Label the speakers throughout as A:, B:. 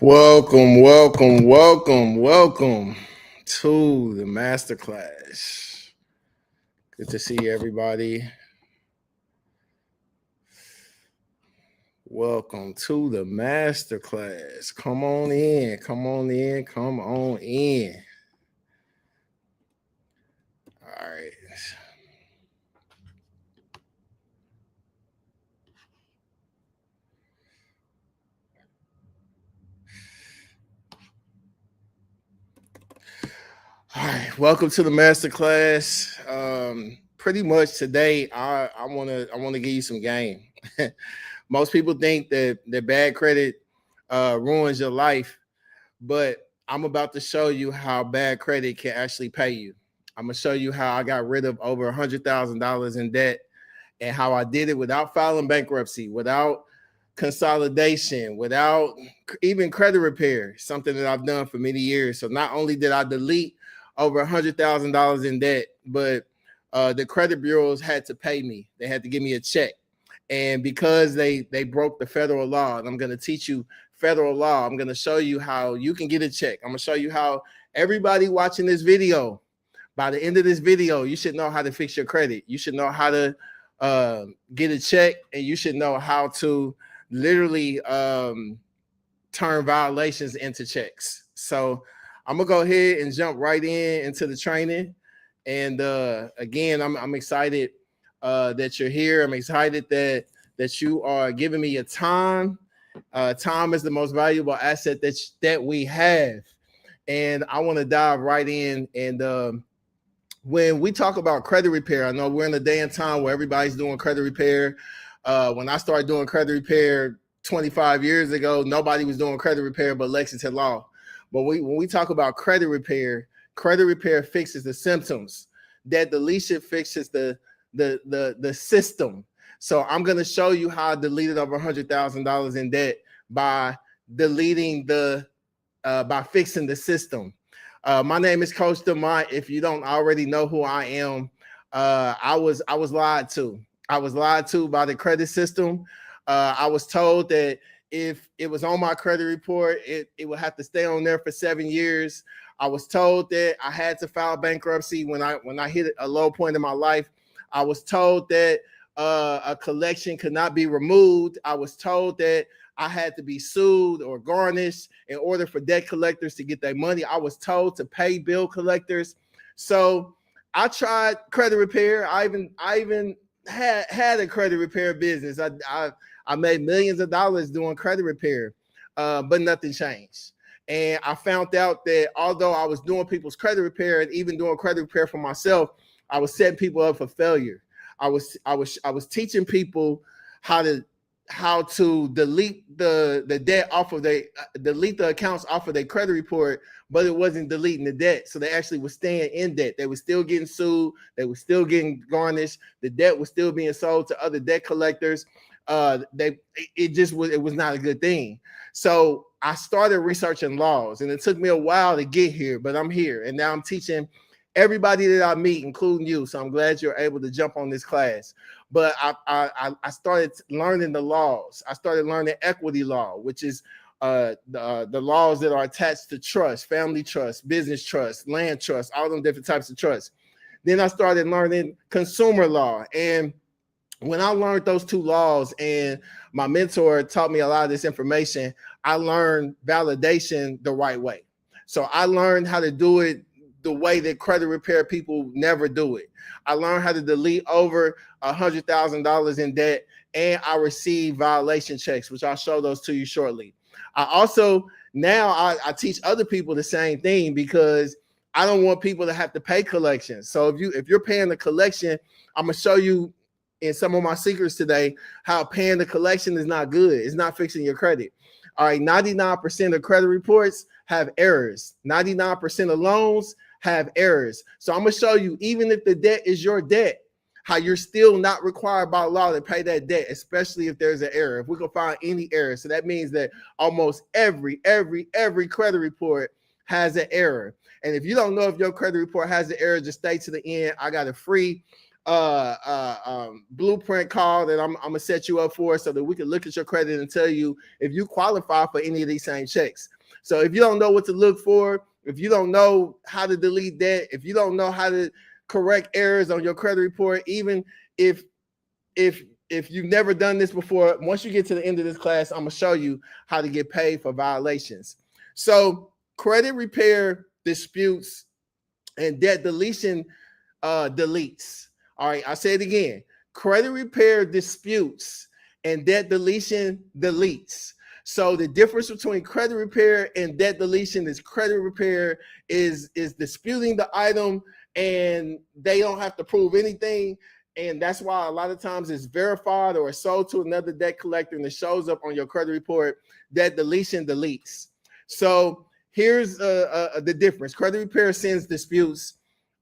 A: Welcome to the masterclass. Good to see everybody. Welcome to the masterclass. Come on in. All right. All right, welcome to the masterclass. Pretty much today, I want to give you some game. Most people think that bad credit ruins your life, but I'm about to show you how bad credit can actually pay you. I'm gonna show you how I got rid of over $100,000 in debt, and how I did it without filing bankruptcy, without consolidation, without even credit repair, something that I've done for many years. So not only did I delete over $100,000 in debt, but the credit bureaus had to pay me. They had to give me a check. And because they broke the federal law, and I'm going to teach you federal law, I'm going to show you how you can get a check. I'm going to show you how everybody watching this video, by the end of this video, you should know how to fix your credit. You should know how to get a check, and you should know how to literally turn violations into checks. So I'm gonna go ahead and jump right into the training. And again, I'm excited that you're here. I'm excited that you are giving me your time. Time is the most valuable asset that we have, and I want to dive right in. And when we talk about credit repair, I know we're in a day and time where everybody's doing credit repair. When I started doing credit repair 25 years ago, nobody was doing credit repair but Lexington Law. But when we talk about credit repair fixes the symptoms. That deletion fixes the system. So I'm going to show you how I deleted over $100,000 in debt by deleting by fixing the system. My name is Coach Demont. If you don't already know who I am, I was lied to. I was lied to by the credit system. I was told that if it was on my credit report, it would have to stay on there for 7 years. I was told that I had to file bankruptcy when I hit a low point in my life. I was told that a collection could not be removed. I was told that I had to be sued or garnished in order for debt collectors to get their money. I was told to pay bill collectors. So I tried credit repair. I even had a credit repair business. I made millions of dollars doing credit repair, but nothing changed. And I found out that although I was doing people's credit repair and even doing credit repair for myself, I was setting people up for failure. I was teaching people how to delete the debt off of delete the accounts off of their credit report, but it wasn't deleting the debt. So they actually were staying in debt. They were still getting sued. They were still getting garnished. The debt was still being sold to other debt collectors. It was not a good thing. So I started researching laws, and it took me a while to get here, but I'm here, and now I'm teaching everybody that I meet, including you. So I'm glad you're able to jump on this class. But I started learning the laws. I started learning equity law, which is the laws that are attached to trust, family trust, business trust, land trust, all them different types of trust. Then I started learning consumer law. And when I learned those two laws and my mentor taught me a lot of this information, I learned validation the right way. So I learned how to do it the way that credit repair people never do it. I learned how to delete over $100,000 in debt, and I received violation checks, which I'll show those to you shortly. I also I teach other people the same thing because I don't want people to have to pay collections. So if you're paying the collection, I'm gonna show you in some of my secrets today how paying the collection is not good. It's not fixing your credit. All right, 99% of credit reports have errors. 99% of loans have errors. So I'm gonna show you, even if the debt is your debt, how you're still not required by law to pay that debt, especially if there's an error. If we can find any error, so that means that almost every credit report has an error. And if you don't know if your credit report has an error, just stay to the end. I got a free blueprint call that I'm gonna set you up for, so that we can look at your credit and tell you if you qualify for any of these same checks. So if you don't know what to look for, if you don't know how to delete debt, if you don't know how to correct errors on your credit report, even if if if you've never done this before, once you get to the end of this class, I'm gonna show you how to get paid for violations. So credit repair disputes and debt deletion deletes. All right, I'll say it again. Credit repair disputes and debt deletion deletes. So the difference between credit repair and debt deletion is credit repair is disputing the item and they don't have to prove anything. And that's why a lot of times it's verified or sold to another debt collector and it shows up on your credit report. Debt deletion deletes. So here's the difference. Credit repair sends disputes.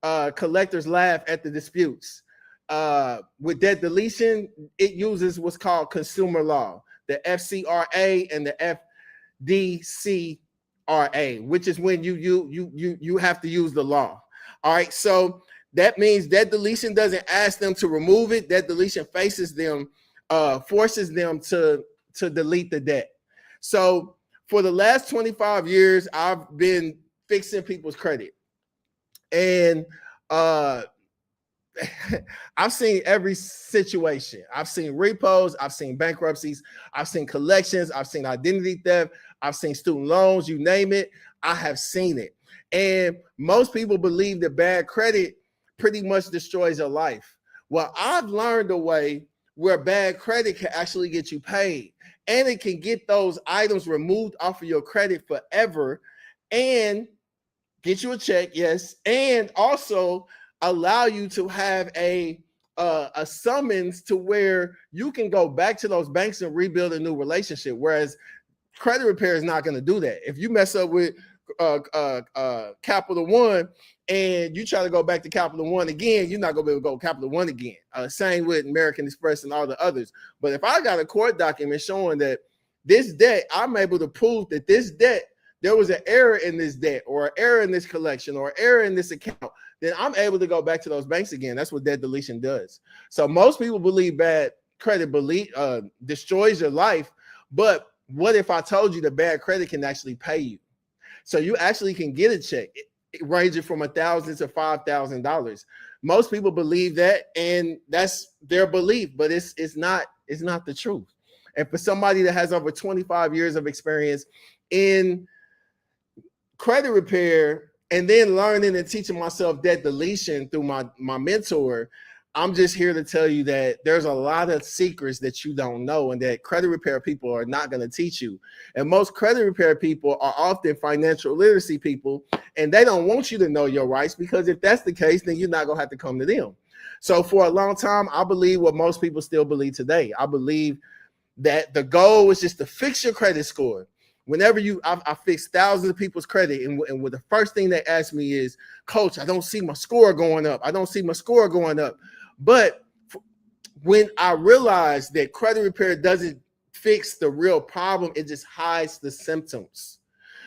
A: Collectors laugh at the disputes. With debt deletion, it uses what's called consumer law, the FCRA and the FDCRA, which is when you have to use the law. All right, so that means debt deletion doesn't ask them to remove it. Debt deletion forces them to delete the debt. So for the last 25 years, I've been fixing people's credit. And I've seen every situation. I've seen repos, I've seen bankruptcies, I've seen collections, I've seen identity theft, I've seen student loans, you name it, I have seen it. And most people believe that bad credit pretty much destroys your life. Well, I've learned a way where bad credit can actually get you paid, and it can get those items removed off of your credit forever and get you a check, yes, and also allow you to have a summons to where you can go back to those banks and rebuild a new relationship. Whereas credit repair is not going to do that. If you mess up with Capital One and you try to go back to Capital One again, you're not going to be able to go Capital One again. Same with American Express and all the others. But if I got a court document showing that this debt, I'm able to prove that this debt, there was an error in this debt or an error in this collection or error in this account, then I'm able to go back to those banks again. That's what debt deletion does. So most people believe bad credit destroys your life. But what if I told you that bad credit can actually pay you? So you actually can get a check ranging from $1,000 to $5,000. Most people believe that, and that's their belief, but it's not the truth. And for somebody that has over 25 years of experience in credit repair and then learning and teaching myself debt deletion through my mentor, I'm just here to tell you that there's a lot of secrets that you don't know and that credit repair people are not going to teach you. And most credit repair people are often financial literacy people, and they don't want you to know your rights, because if that's the case, then you're not going to have to come to them. So for a long time, I believe what most people still believe today. I believe that the goal is just to fix your credit score. Whenever I fix thousands of people's credit, and with the first thing they ask me is, Coach, I don't see my score going up. I don't see my score going up. But when I realized that credit repair doesn't fix the real problem, it just hides the symptoms.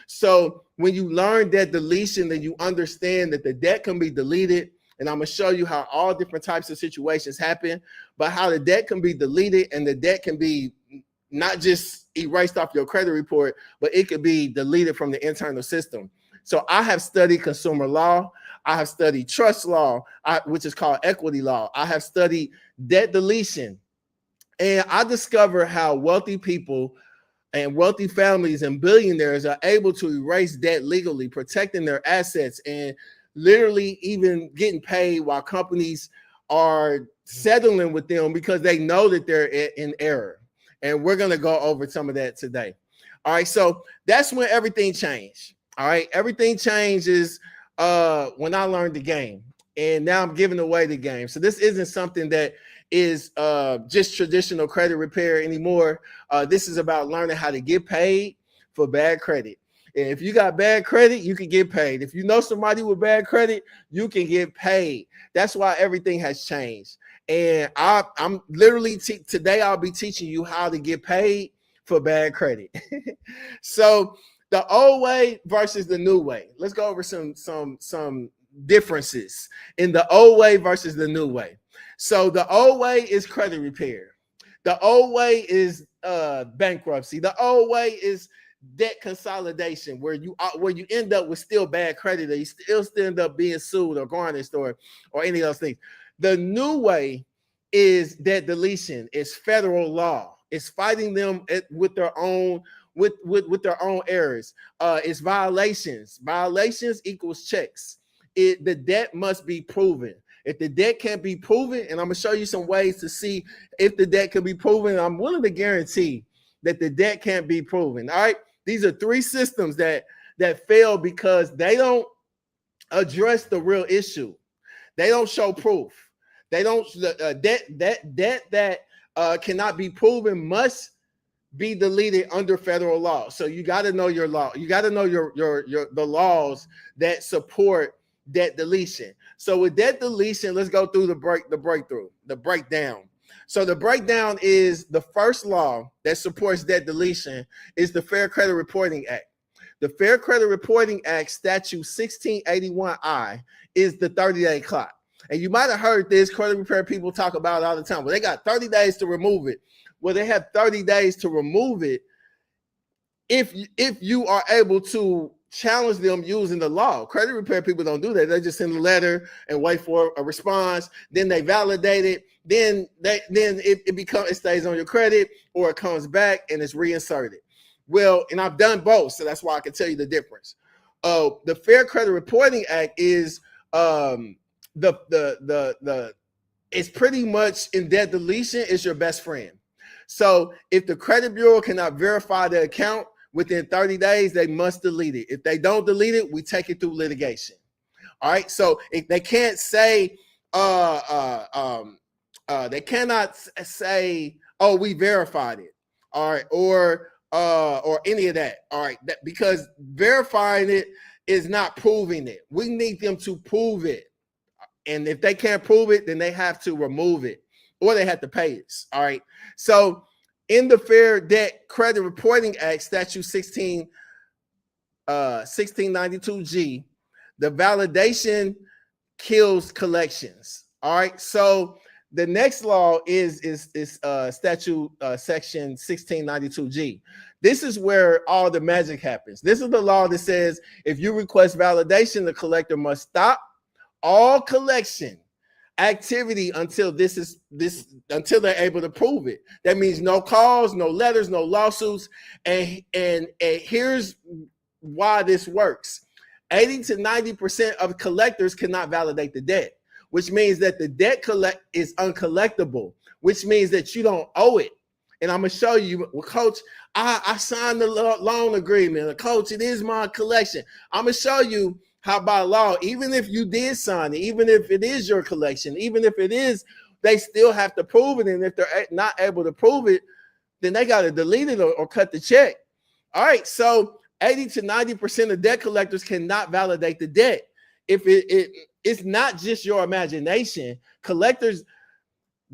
A: So when you learn debt deletion, then you understand that the debt can be deleted. And I'm going to show you how all different types of situations happen, but how the debt can be deleted, and the debt can be not just erased off your credit report, but it could be deleted from the internal system. So I have studied consumer law. I have studied trust law, which is called equity law. I have studied debt deletion. And I discovered how wealthy people and wealthy families and billionaires are able to erase debt legally, protecting their assets and literally even getting paid while companies are settling with them because they know that they're in error. And we're going to go over some of that today. All right, so that's when everything changed. All right, everything changes when I learned the game, and now I'm giving away the game. So this isn't something that is just traditional credit repair anymore. This is about learning how to get paid for bad credit. And if you got bad credit, you can get paid. If you know somebody with bad credit, you can get paid. That's why everything has changed. And I'm literally today I'll be teaching you how to get paid for bad credit. So the old way versus the new way. Let's go over some differences in the old way versus the new way. So the old way is credit repair. The old way is bankruptcy. The old way is debt consolidation, where you end up with still bad credit, or you still end up being sued or garnished or any of those things. The new way is debt deletion. It's federal law. It's fighting them with their own with their own errors. It's violations. Violations equals checks. The debt must be proven. If the debt can't be proven, and I'm gonna show you some ways to see if the debt can be proven, I'm willing to guarantee that the debt can't be proven. All right, these are three systems that fail because they don't address the real issue. They don't show proof. They don't debt that cannot be proven must be deleted under federal law. So you got to know your law. You got to know your the laws that support debt deletion. So with debt deletion, let's go through the breakdown. So the breakdown is the first law that supports debt deletion is the Fair Credit Reporting Act. The Fair Credit Reporting Act, Statute 1681I, is the 30-day clock. And you might have heard this credit repair people talk about it all the time. Well, they got 30 days to remove it. Well, they have 30 days to remove it if you are able to challenge them using the law. Credit repair people don't do that. They just send a letter and wait for a response. Then they validate it. Then it stays on your credit, or it comes back and it's reinserted. Well, and I've done both, so that's why I can tell you the difference. The Fair Credit Reporting Act is it's pretty much in debt deletion is your best friend. So if the credit bureau cannot verify the account within 30 days, they must delete it. If they don't delete it, we take it through litigation. All right. So if they can't say, they cannot say, oh, we verified it. All right. Or any of that. All right. Because verifying it is not proving it. We need them to prove it. And if they can't prove it, then they have to remove it, or they have to pay it. All right. So in the Fair Debt Credit Reporting Act, Statute 1692G, the validation kills collections. All right. So the next law is statute section 1692G. This is where all the magic happens. This is the law that says if you request validation, the collector must stop all collection activity until until they're able to prove it. That means no calls, no letters, no lawsuits. And here's why this works. 80 to 90% of collectors cannot validate the debt, which means that the debt is uncollectible, which means that you don't owe it. And I'm going to show you, well, Coach, I signed the loan agreement. Coach, it is my collection. I'm going to show you how by law, even if you did sign it, even if it is your collection, even if it is, they still have to prove it. And if they're not able to prove it, then they got to delete it or cut the check. All right. So 80 to 90% of debt collectors cannot validate the debt. If it's not just your imagination, collectors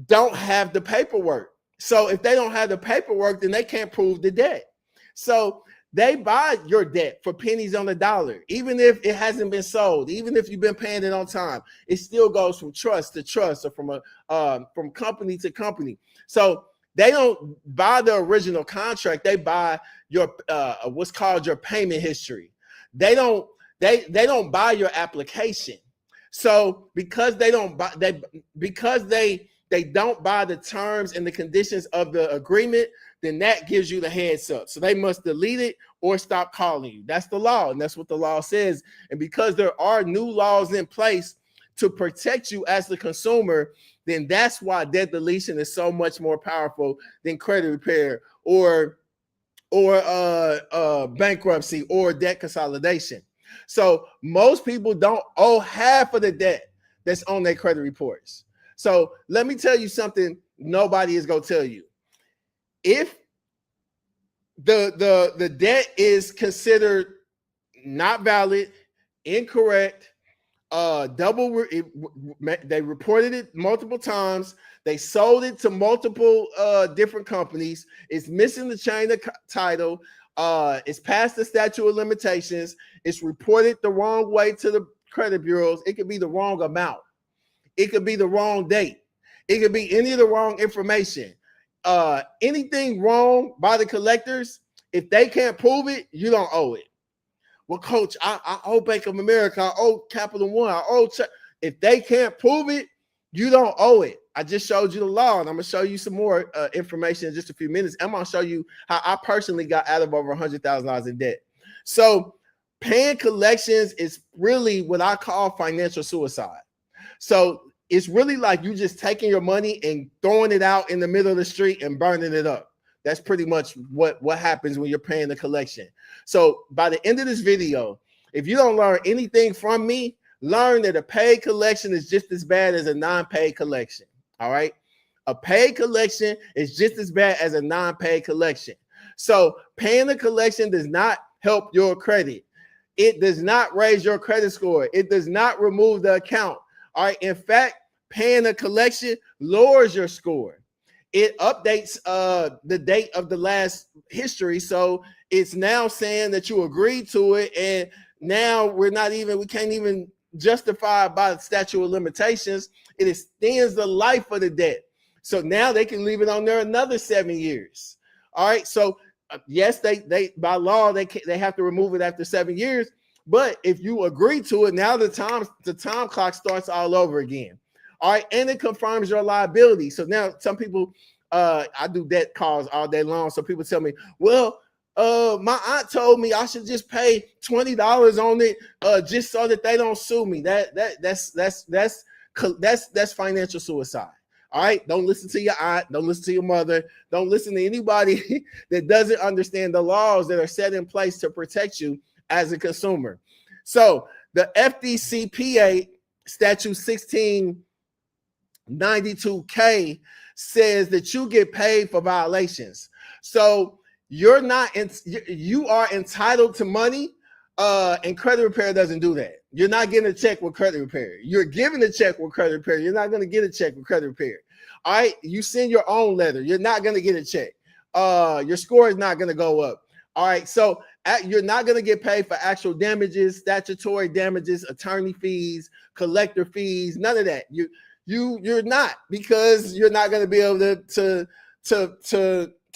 A: don't have the paperwork. So if they don't have the paperwork, then they can't prove the debt. So they buy your debt for pennies on the dollar, even if it hasn't been sold, even if you've been paying it on time. It still goes from trust to trust, or from company to company. So they don't buy the original contract. They buy your what's called your payment history. They don't buy your application. So because they don't buy they don't buy the terms and the conditions of the agreement, then that gives you the heads up. So they must delete it or stop calling you. That's the law, and that's what the law says. And because there are new laws in place to protect you as the consumer, then that's why debt deletion is so much more powerful than credit repair or bankruptcy or debt consolidation. So most people don't owe half of the debt that's on their credit reports. So let me tell you something nobody is going to tell you. If the debt is considered not valid, incorrect, they reported it multiple times, they sold it to multiple different companies, it's missing the chain of title, it's past the statute of limitations, it's reported the wrong way to the credit bureaus, it could be the wrong amount, it could be the wrong date. It could be any of the wrong information. Anything wrong by the collectors, if they can't prove it, you don't owe it. Well, coach, I owe Bank of America, I owe Capital One, I owe. If they can't prove it, you don't owe it. I just showed you the law, and I'm gonna show you some more information in just a few minutes. I'm gonna show you how I personally got out of over $100,000 in debt. So paying collections is really what I call financial suicide. So it's really like you just taking your money and throwing it out in the middle of the street and burning it up. That's pretty much what happens when you're paying the collection. So by the end of this video, if you don't learn anything from me, learn that a paid collection is just as bad as a non-paid collection. All right. A paid collection is just as bad as a non-paid collection. So paying the collection does not help your credit. It does not raise your credit score. It does not remove the account. All right. In fact, paying a collection lowers your score. It updates the date of the last history. So it's now saying that you agreed to it. And now we can't even justify by the statute of limitations. It extends the life of the debt. So now they can leave it on there another 7 years. All right. So yes, they by law, they have to remove it after 7 years. But if you agree to it, now the time clock starts all over again. All right, and it confirms your liability. So now some people, I do debt calls all day long. So people tell me, well, my aunt told me I should just pay $20 on it, just so that they don't sue me. That's financial suicide. All right, don't listen to your aunt, don't listen to your mother, don't listen to anybody that doesn't understand the laws that are set in place to protect you as a consumer. So the FDCPA statute 1692K says that you get paid for violations. So you are entitled to money, and credit repair doesn't do that. You're not getting a check with credit repair. You're giving a check with credit repair. You're not going to get a check with credit repair. All right, you send your own letter. You're not going to get a check. Your score is not going to go up. All right, so you're not going to get paid for actual damages, statutory damages, attorney fees, collector fees, none of that. You're not, because you're not going to be able to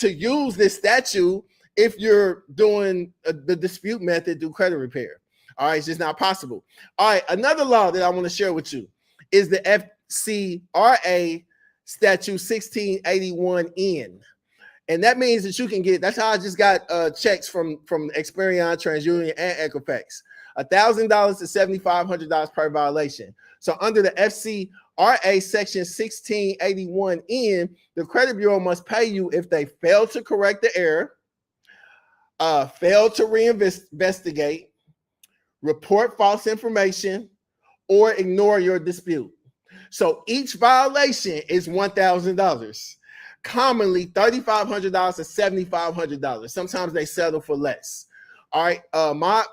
A: use this statute if you're doing the dispute method through credit repair. All right, it's just not possible. All right, another law that I want to share with you is the FCRA statute 1681N. And that means that you can get, that's how I just got checks from Experian, TransUnion, and Equifax. $1,000 to $7,500 per violation. So under the FCRA section 1681N, the credit bureau must pay you if they fail to correct the error, fail to reinvestigate, report false information, or ignore your dispute. So each violation is $1,000. Commonly $3,500 to $7,500. Sometimes they settle for less. All right, my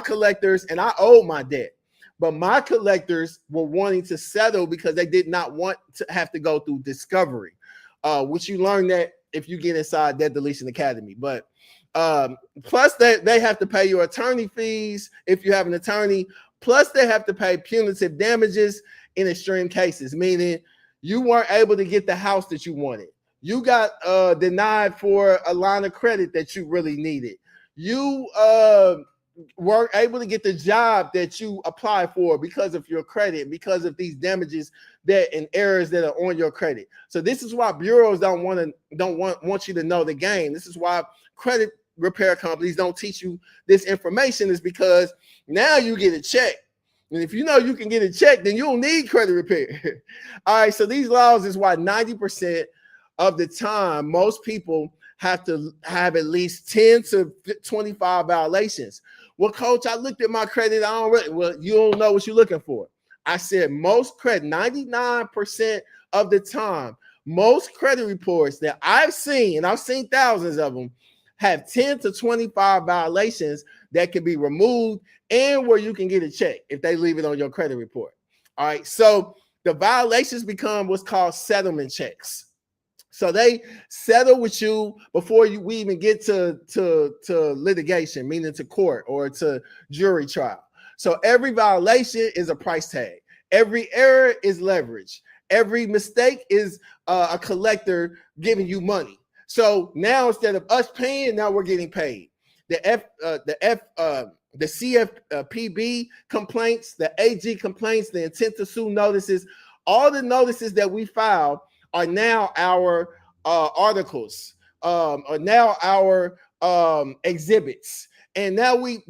A: collectors, and I owe my debt, but my collectors were wanting to settle because they did not want to have to go through discovery, which you learn that if you get inside Debt Deletion Academy. But plus they have to pay your attorney fees if you have an attorney. Plus they have to pay punitive damages in extreme cases, meaning you weren't able to get the house that you wanted. You got denied for a line of credit that you really needed. You weren't able to get the job that you applied for because of your credit, because of these damages and errors that are on your credit. So this is why bureaus don't want you to know the game. This is why credit repair companies don't teach you this information, is because now you get a check. And if you know you can get a check, then you don't need credit repair. All right, so these laws is why 90% of the time, most people have to have at least 10 to 25 violations. Well, coach, I looked at my credit. Well, you don't know what you're looking for. I said most credit, 99% of the time, most credit reports that I've seen, and I've seen thousands of them, have 10 to 25 violations that can be removed and where you can get a check if they leave it on your credit report. All right, so the violations become what's called settlement checks. So they settle with you before we even get to litigation, meaning to court or to jury trial. So every violation is a price tag. Every error is leverage. Every mistake is a collector giving you money. So now instead of us paying, now we're getting paid. The CFPB complaints, the AG complaints, the intent to sue notices, all the notices that we file are now our articles, are now our exhibits. And now we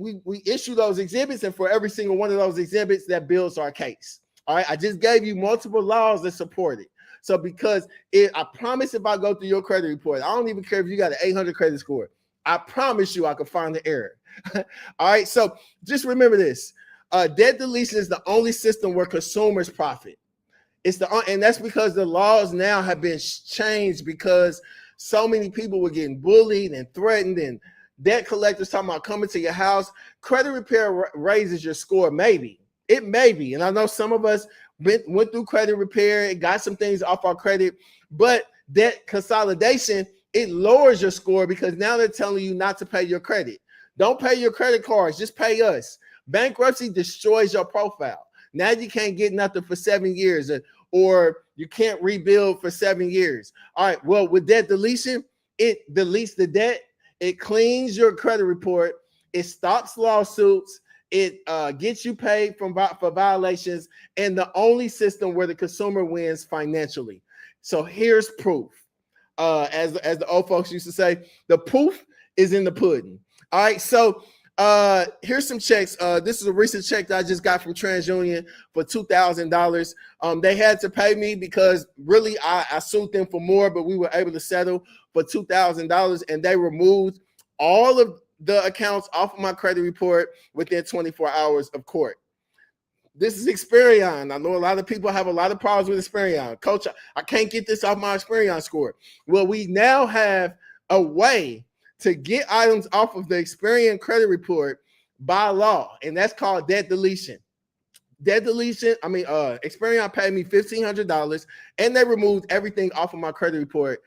A: issue those exhibits, and for every single one of those exhibits, that builds our case. All right, I just gave you multiple laws that support it. So because I promise, if I go through your credit report, I don't even care if you got an 800 credit score. I promise you I can find the error. All right, so just remember this. Debt deletion is the only system where consumers profit. And that's because the laws now have been changed, because so many people were getting bullied and threatened, and debt collectors talking about coming to your house. Credit repair raises your score, maybe. It may be. And I know some of us went through credit repair, it got some things off our credit, but debt consolidation, it lowers your score, because now they're telling you not to pay your credit. Don't pay your credit cards, just pay us. Bankruptcy destroys your profile. Now you can't get nothing for 7 years, or you can't rebuild for 7 years. All right, well, with debt deletion, it deletes the debt, it cleans your credit report, it stops lawsuits, it gets you paid for violations, and the only system where the consumer wins financially. So here's proof. As the old folks used to say, the proof is in the pudding. All right, so here's some checks. This is a recent check that I just got from TransUnion for $2,000. They had to pay me because really I sued them for more, but we were able to settle for $2,000, and they removed all of the accounts off of my credit report within 24 hours of court. This is Experian. I know a lot of people have a lot of problems with Experian. Coach, I can't get this off my Experian score. Well, we now have a way to get items off of the Experian credit report by law, and that's called debt deletion. Debt deletion, Experian paid me $1,500, and they removed everything off of my credit report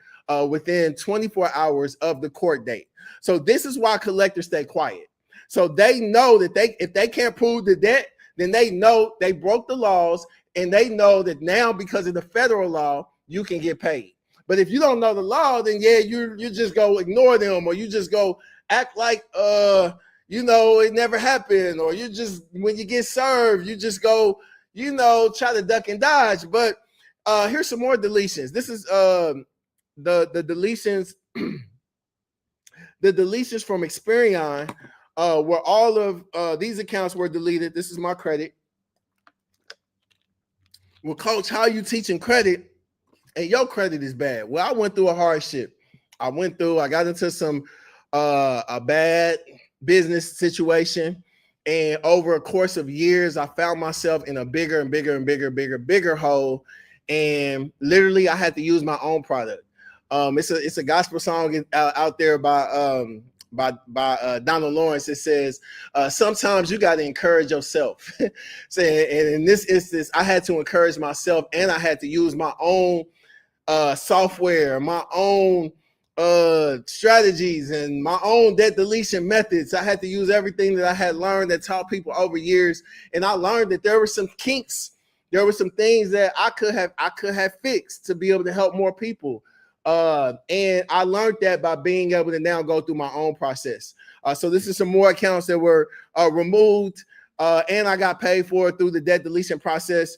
A: within 24 hours of the court date. So this is why collectors stay quiet. So they know that if they can't prove the debt, then they know they broke the laws, and they know that now because of the federal law, you can get paid. But if you don't know the law, then yeah, you just go ignore them, or you just go act like it never happened, or you just, when you get served, you just go, try to duck and dodge. But here's some more deletions. This is the deletions, the deletions from Experian, where all of these accounts were deleted. This is my credit. Well, coach, how are you teaching credit and your credit is bad? Well, I went through a hardship. I got into some a bad business situation, and over a course of years, I found myself in a bigger and bigger hole, and literally I had to use my own product. It's a gospel song out there by Donald Lawrence. It says, sometimes you got to encourage yourself. So, and in this instance, I had to encourage myself, and I had to use my own software, my own strategies, and my own debt deletion methods. I had to use everything that I had learned, that taught people over years. And I learned that there were some kinks. There were some things that I could have fixed to be able to help more people. And I learned that by being able to now go through my own process. So this is some more accounts that were removed, and I got paid for it through the debt deletion process.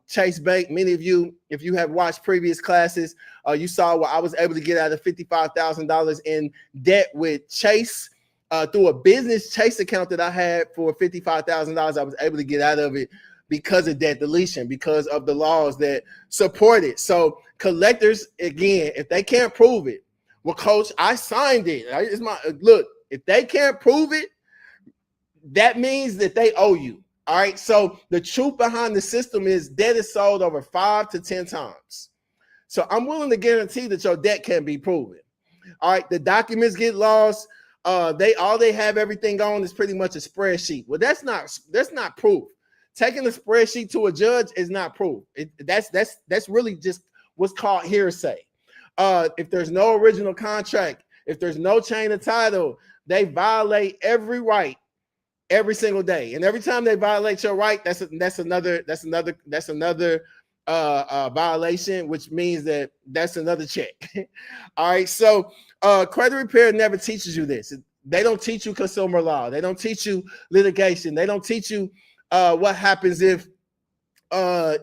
A: Chase Bank, many of you, if you have watched previous classes, you saw where I was able to get out of $55,000 in debt with Chase through a business Chase account that I had for $55,000. I was able to get out of it because of debt deletion, because of the laws that support it. So collectors, again, if they can't prove it, well, coach, I signed it. Look, if they can't prove it, that means that they owe you. All right. So the truth behind the system is debt is sold over 5 to 10 times. So I'm willing to guarantee that your debt can be proven. All right. The documents get lost. They have everything on is pretty much a spreadsheet. Well, that's not proof. Taking a spreadsheet to a judge is not proof. That's really just what's called hearsay. If there's no original contract, if there's no chain of title, they violate every right every single day. And every time they violate your right, that's another violation, which means that's another check. All right. So credit repair never teaches you this. They don't teach you consumer law. They don't teach you litigation. They don't teach you what happens if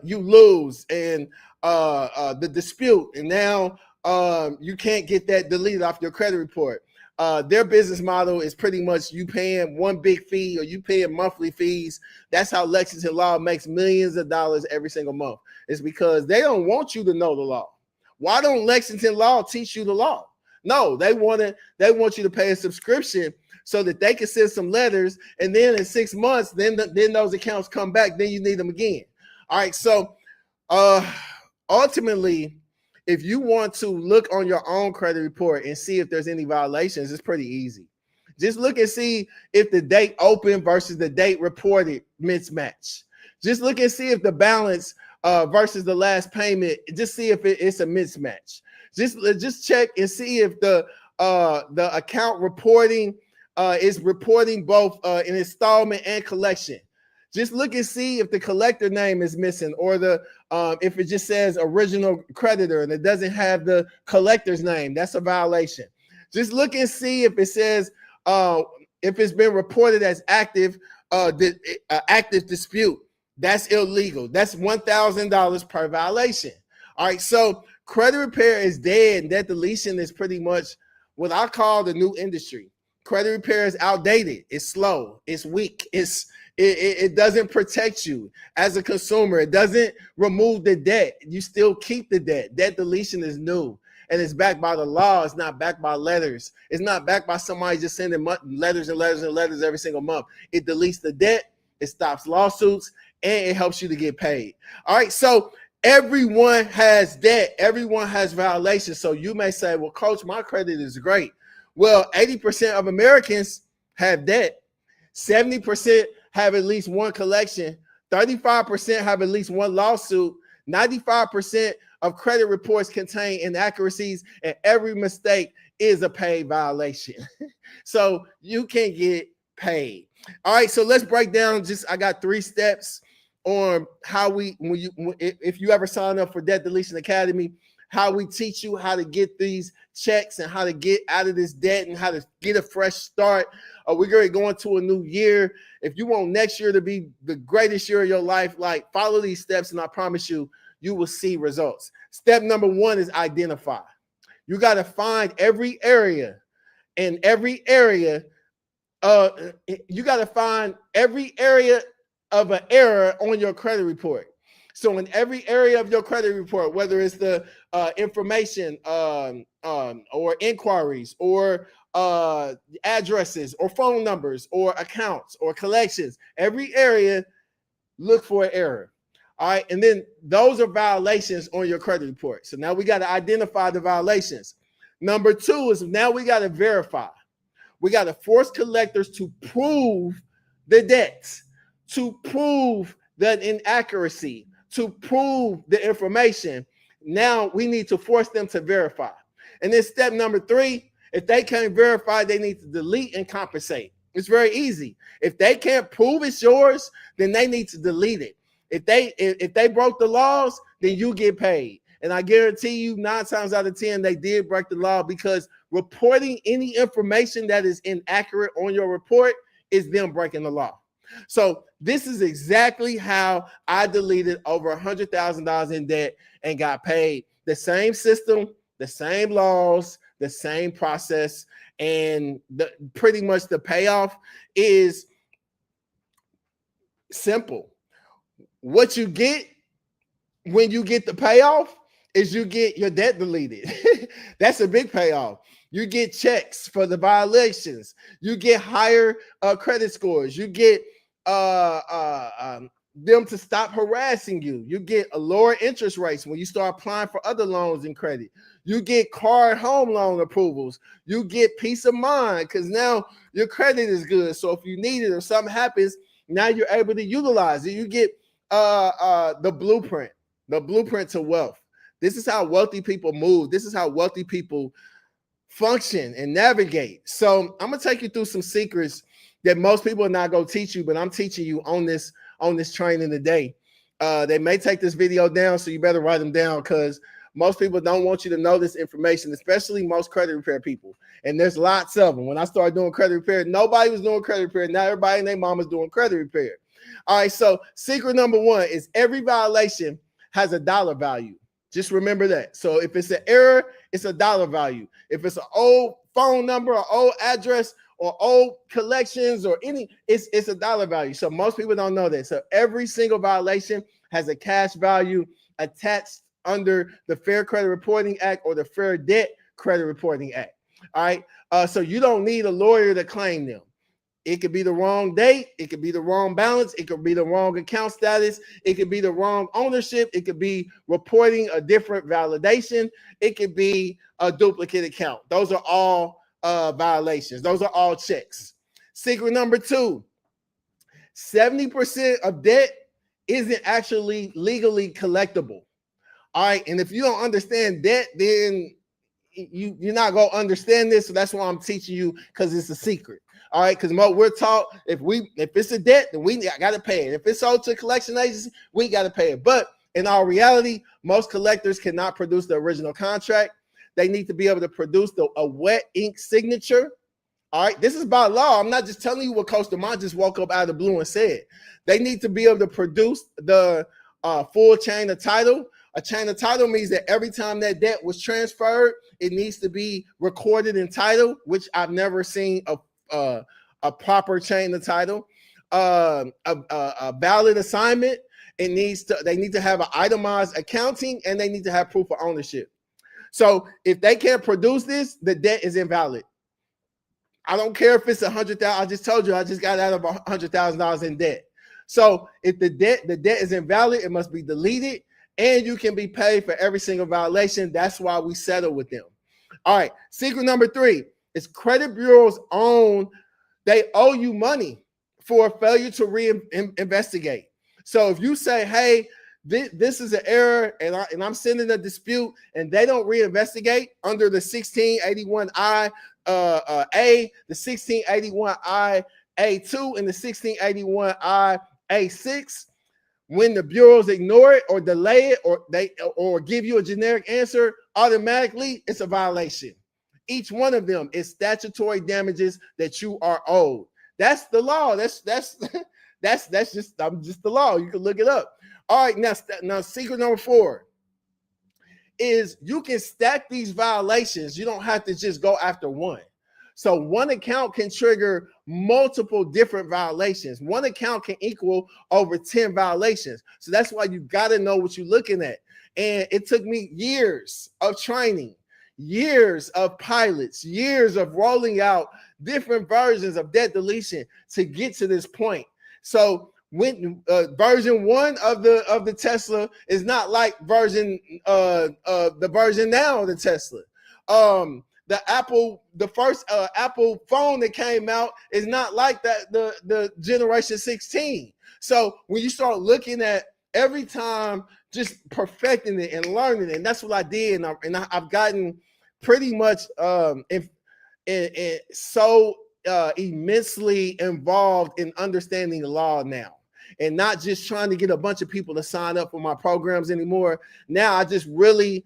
A: you lose and the dispute, and now you can't get that deleted off your credit report. Their business model is pretty much you paying one big fee or you paying monthly fees. That's how Lexington Law makes millions of dollars every single month. It's because they don't want you to know the law. Why don't Lexington Law teach you the law? No, they want you to pay a subscription so that they can send some letters, and then in 6 months, then those accounts come back, then you need them again. All right, so ultimately, if you want to look on your own credit report and see if there's any violations, it's pretty easy. Just look and see if the date open versus the date reported mismatch. Just look and see if the balance versus the last payment, just see if it's a mismatch. Just check and see if the account reporting is reporting both an installment and collection. Just look and see if the collector name is missing, or the if it just says original creditor and it doesn't have the collector's name. That's a violation. Just look and see if it says if it's been reported as active active dispute. That's illegal. That's $1,000 per violation. All right, so credit repair is dead, and debt deletion is pretty much what I call the new industry. Credit repair is outdated. It's slow. It's weak. It doesn't protect you as a consumer. It doesn't remove the debt. You still keep the debt. Debt deletion is new, and it's backed by the law. It's not backed by letters. It's not backed by somebody just sending letters and letters and letters every single month. It deletes the debt. It stops lawsuits, and it helps you to get paid. All right, so everyone has debt. Everyone has violations. So you may say, well, Coach, my credit is great. Well, 80% of Americans have debt. 70% have at least one collection. 35% have at least one lawsuit. 95% of credit reports contain inaccuracies, and every mistake is a paid violation. So you can get paid. All right, so let's break down. I got 3 steps on how if you ever sign up for Debt Deletion Academy, how we teach you how to get these checks and how to get out of this debt and how to get a fresh start. We're going to go into a new year. If you want next year to be the greatest year of your life, like, follow these steps, and I promise you, you will see results. Step number 1 is identify. You got to find every area, and every area, you got to find every area of an error on your credit report. So in every area of your credit report, whether it's the information or inquiries or addresses or phone numbers or accounts or collections, every area, look for an error. All right. And then those are violations on your credit report. So now we got to identify the violations. Number 2 is now we got to verify. We got to force collectors to prove the debts, to prove the inaccuracy, to prove the information. Now we need to force them to verify. And then step number 3, if they can't verify, they need to delete and compensate. It's very easy. If they can't prove it's yours, then they need to delete it. If they broke the laws, then you get paid. And I guarantee you 9 times out of 10, they did break the law, because reporting any information that is inaccurate on your report is them breaking the law. So this is exactly how I deleted over $100,000 in debt and got paid. The same system, the same laws, the same process, and pretty much the payoff is simple. What you get when you get the payoff is you get your debt deleted. That's a big payoff. You get checks for the violations. You get higher credit scores. You get them to stop harassing you. You get a lower interest rates when you start applying for other loans and credit. You get car and home loan approvals. You get peace of mind because now your credit is good. So if you need it or something happens, now you're able to utilize it. You get the blueprint to wealth. This is how wealthy people move. This is how wealthy people function and navigate. So I'm gonna take you through some secrets that most people are not gonna teach you, but I'm teaching you on this training today. They may take this video down, so you better write them down because most people don't want you to know this information, especially most credit repair people. And there's lots of them. When I started doing credit repair, nobody was doing credit repair. Now everybody and their mama's doing credit repair. All right, so secret number one is every violation has a dollar value. Just remember that. So if it's an error, it's a dollar value. If it's an old phone number or old address or old collections or any, it's a dollar value. So most people don't know that. So every single violation has a cash value attached under the Fair Credit Reporting Act or the Fair Debt Credit Reporting Act. All right. So you don't need a lawyer to claim them. It could be the wrong date. It could be the wrong balance. It could be the wrong account status. It could be the wrong ownership. It could be reporting a different validation. It could be a duplicate account. Those are all violations. Those are all checks. Secret number two, 70% of debt isn't actually legally collectible. All right. And if you don't understand debt, then you're not going to understand this. So that's why I'm teaching you, because it's a secret. All right, because we're taught if it's a debt, then we got to pay it. If it's sold to a collection agency, we got to pay it. But in our reality, most collectors cannot produce the original contract. They need to be able to produce a wet ink signature. All right, this is by law. I'm not just telling you what Coach DeMont just woke up out of the blue and said. They need to be able to produce the full chain of title. A chain of title means that every time that debt was transferred, it needs to be recorded in title, which I've never seen a proper chain of title. A valid assignment. They need to have an itemized accounting, and they need to have proof of ownership. So if they can't produce this, the debt is invalid. I don't care if it's $100,000. I just told you I just got out of $100,000 in debt. So if the debt is invalid, it must be deleted, and you can be paid for every single violation. That's why we settle with them. All right. Secret number three is credit bureaus they owe you money for failure to reinvestigate. So if you say, hey, this is an error, and I'm sending a dispute, and they don't reinvestigate under the 1681I A, the 1681I A2, and the 1681I A6, when the bureaus ignore it or delay it or give you a generic answer, automatically it's a violation. Each one of them is statutory damages that you are owed. That's the law. That's just the law. You can look it up. All right, now secret number four is you can stack these violations. You don't have to just go after one. So one account can trigger multiple different violations. One account can equal over 10 violations. So that's why you got to know what you're looking at. And it took me years of training, years of pilots, years of rolling out different versions of debt deletion to get to this point. So when version 1 of the Tesla is not like the version now of the Tesla. The first Apple phone that came out is not like that the generation 16. So when you start looking at every time just perfecting it and learning it, and that's what I did, and I've gotten pretty much so immensely involved in understanding the law now. And not just trying to get a bunch of people to sign up for my programs anymore. Now I just really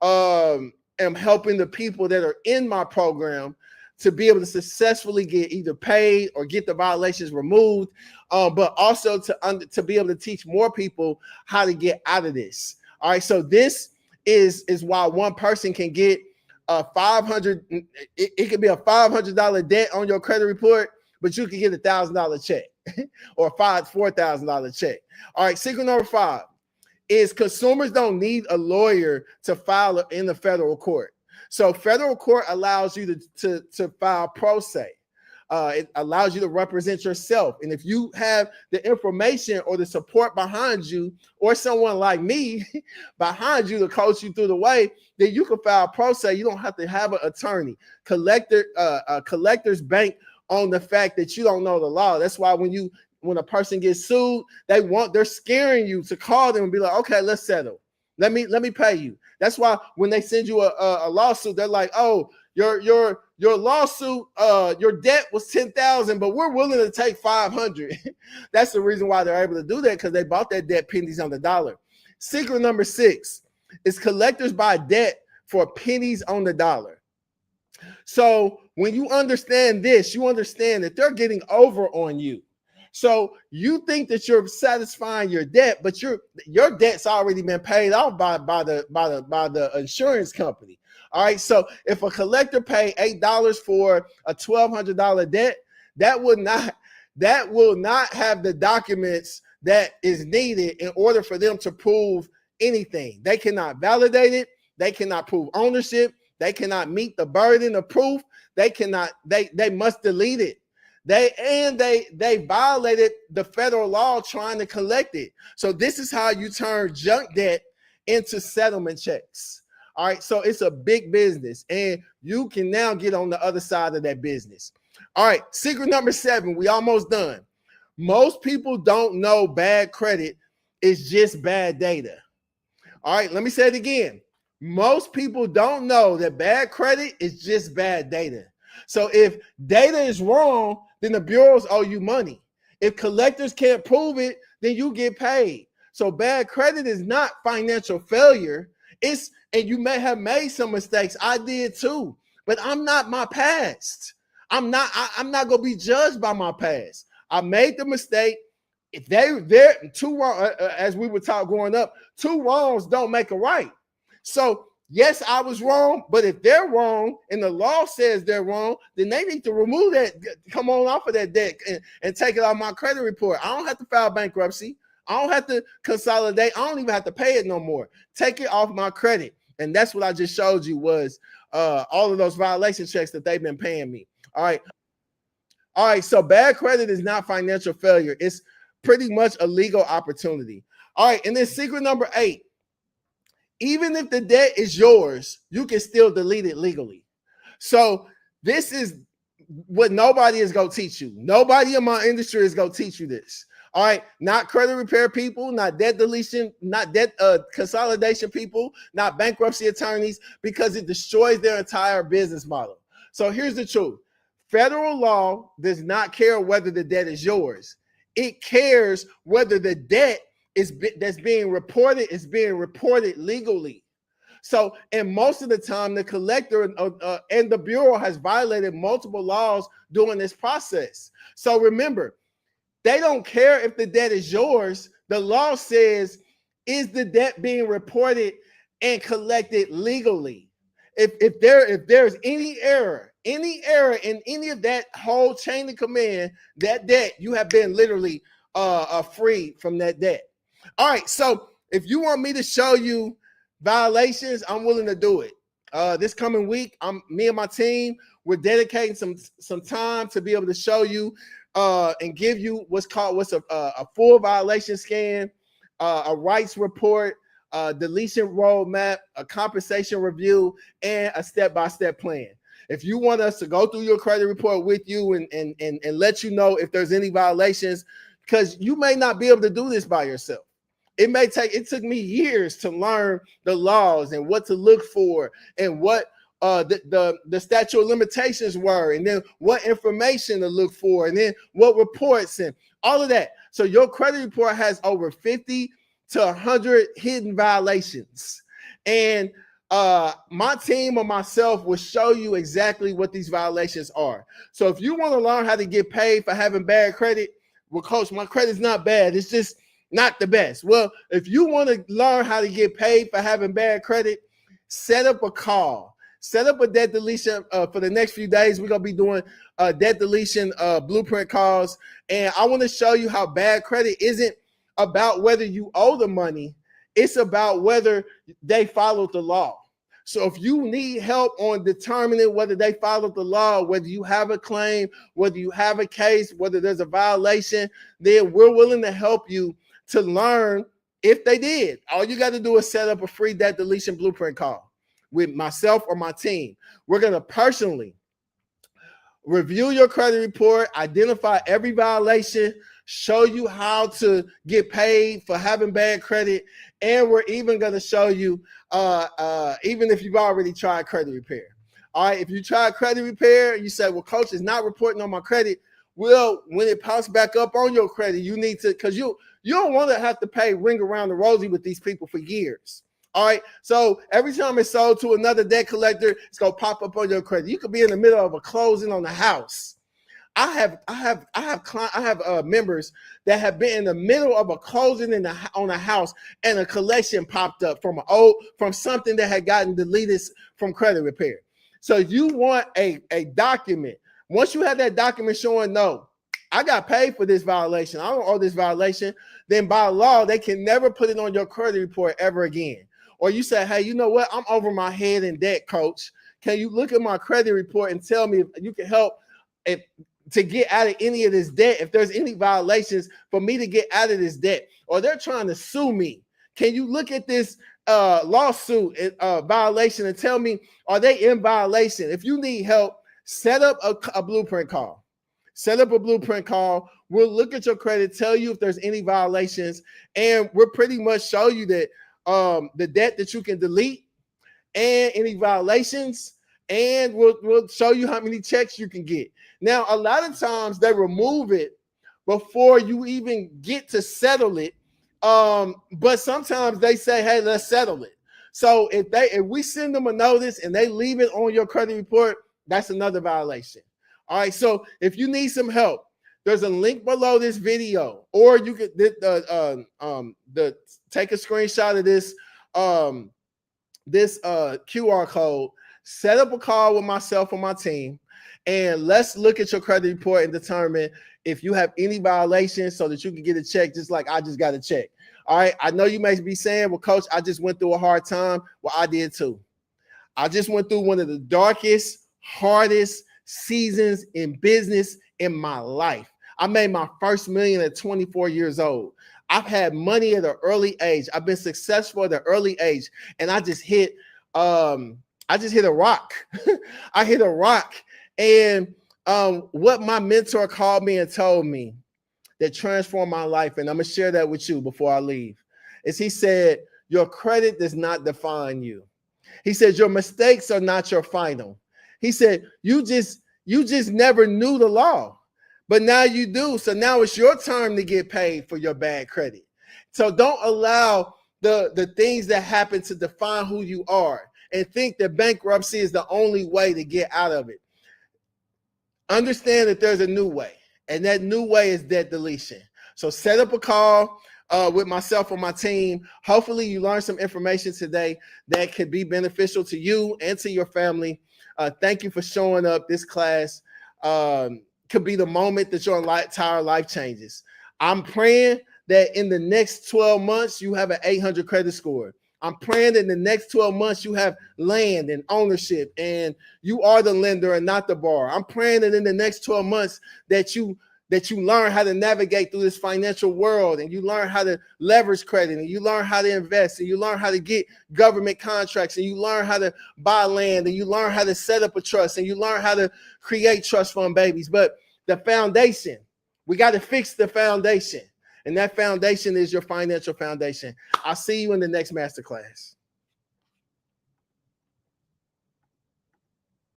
A: am helping the people that are in my program to be able to successfully get either paid or get the violations removed, but also to be able to teach more people how to get out of this. All right, so this is why one person can get a $500. It could be a $500 debt on your credit report, but you can get a $1,000 check or $4,000 check. All right, secret number 5 is consumers don't need a lawyer to file in the federal court. So federal court allows you to file pro se. It allows you to represent yourself. And if you have the information or the support behind you, or someone like me behind you to coach you through the way, then you can file pro se. You don't have to have an attorney. Collectors bank on the fact that you don't know the law. That's why when a person gets sued, they're scaring you to call them and be like, okay, let's settle. Let me pay you. That's why when they send you a lawsuit, they're like, oh, your your lawsuit, your debt was 10,000, but we're willing to take 500. That's the reason why they're able to do that, because they bought that debt pennies on the dollar. Secret number 6 is collectors buy debt for pennies on the dollar. So when you understand this, you understand that they're getting over on you. So you think that you're satisfying your debt, but your debt's already been paid off by the insurance company. All right. So if a collector paid $8 for a $1,200 debt, that will not have the documents that is needed in order for them to prove anything. They cannot validate it. They cannot prove ownership. They cannot meet the burden of proof. They must delete it. They violated the federal law trying to collect it. So this is how you turn junk debt into settlement checks. All right, so it's a big business, and you can now get on the other side of that business. All right, secret number 7, we almost done. Most people don't know bad credit is just bad data. All right, let me say it again. Most people don't know that bad credit is just bad data. So if data is wrong, then the bureaus owe you money. If collectors can't prove it, then you get paid. So bad credit is not financial failure. And you may have made some mistakes. I did too, but I'm not my past. I'm not going to be judged by my past. I made the mistake. If they're two wrong, as we were taught growing up, 2 wrongs don't make a right. So yes, I was wrong, but if they're wrong and the law says they're wrong, then they need to remove that, come on off of that debt and take it off my credit report. I don't have to file bankruptcy. I don't have to consolidate. I don't even have to pay it no more. Take it off my credit. And that's what I just showed you was all of those violation checks that they've been paying me. All right. All right. So bad credit is not financial failure. It's pretty much a legal opportunity. All right. And then secret number 8, even if the debt is yours, you can still delete it legally. So this is what nobody is going to teach you. Nobody in my industry is going to teach you this. All right, not credit repair people, not debt deletion, not debt consolidation people, not bankruptcy attorneys, because it destroys their entire business model. So here's the truth. Federal law does not care whether the debt is yours. It cares whether the debt that's being reported is being reported legally. So, and most of the time, the collector and the bureau has violated multiple laws during this process. So remember, they don't care if the debt is yours. The law says, is the debt being reported and collected legally? If there's any error in any of that whole chain of command, that debt, you have been literally freed from that debt. All right, so if you want me to show you violations, I'm willing to do it. This coming week, me and my team, we're dedicating some time to be able to show you and give you what's a full violation scan, a rights report, a deletion roadmap, a compensation review, and a step-by-step plan. If you want us to go through your credit report with you and let you know if there's any violations, because you may not be able to do this by yourself. It took me years to learn the laws and what to look for and what the statute of limitations were, and then what information to look for, and then what reports and all of that. So your credit report has over 50 to 100 hidden violations. And my team or myself will show you exactly what these violations are. So if you want to learn how to get paid for having bad credit, well, coach, my credit's not bad. It's just not the best. Well, if you want to learn how to get paid for having bad credit, set up a call. Set up a debt deletion for the next few days. We're going to be doing debt deletion blueprint calls. And I want to show you how bad credit isn't about whether you owe the money. It's about whether they followed the law. So if you need help on determining whether they followed the law, whether you have a claim, whether you have a case, whether there's a violation, then we're willing to help you to learn if they did. All you got to do is set up a free debt deletion blueprint call with myself or my team. We're going to personally review your credit report, identify every violation, show you how to get paid for having bad credit, and we're even going to show you, even if you've already tried credit repair. All right, if you try credit repair, you say, well, coach is not reporting on my credit. Well, when it pops back up on your credit, you need to, because you don't want to have to pay ring around the rosy with these people for years. All right, so every time it's sold to another debt collector, it's gonna pop up on your credit. You could be in the middle of a closing on the house. I have members that have been in the middle of a closing on a house, and a collection popped up from something that had gotten deleted from credit repair. So you want a document. Once you have that document showing, no, I got paid for this violation, I don't owe this violation, then by law they can never put it on your credit report ever again. Or you say, hey, you know what? I'm over my head in debt, coach. Can you look at my credit report and tell me if you can help to get out of any of this debt, if there's any violations for me to get out of this debt? Or they're trying to sue me. Can you look at this lawsuit violation and tell me, are they in violation? If you need help, set up a blueprint call. Set up a blueprint call. We'll look at your credit, tell you if there's any violations, and we'll pretty much show you that the debt that you can delete and any violations, and we'll show you how many checks you can get. Now, a lot of times they remove it before you even get to settle it. But sometimes they say, hey, let's settle it. So if we send them a notice and they leave it on your credit report, that's another violation. All right. So if you need some help, there's a link below this video, or you could take a screenshot of this QR code, set up a call with myself or my team, and let's look at your credit report and determine if you have any violations so that you can get a check just like I just got a check. All right. I know you may be saying, well, coach, I just went through a hard time. Well, I did too. I just went through one of the darkest, hardest seasons in business in my life. I made my first million at 24 years old. I've had money at an early age. I've been successful at an early age. And I just hit a rock. I hit a rock. And what my mentor called me and told me that transformed my life, and I'm going to share that with you before I leave, is he said, your credit does not define you. He said, your mistakes are not your final. He said, you just never knew the law, but now you do. So now it's your turn to get paid for your bad credit. So don't allow the things that happen to define who you are and think that bankruptcy is the only way to get out of it. Understand that there's a new way, and that new way is debt deletion. So set up a call with myself or my team. Hopefully you learned some information today that could be beneficial to you and to your family. Thank you for showing up. This class could be the moment that your entire life changes. I'm praying that in the next 12 months, you have an 800 credit score. I'm praying that in the next 12 months, you have land and ownership and you are the lender and not the borrower. I'm praying that in the next 12 months that you learn how to navigate through this financial world, and you learn how to leverage credit, and you learn how to invest, and you learn how to get government contracts, and you learn how to buy land, and you learn how to set up a trust, and you learn how to create trust fund babies. But the foundation, we got to fix the foundation. And that foundation is your financial foundation. I'll see you in the next masterclass.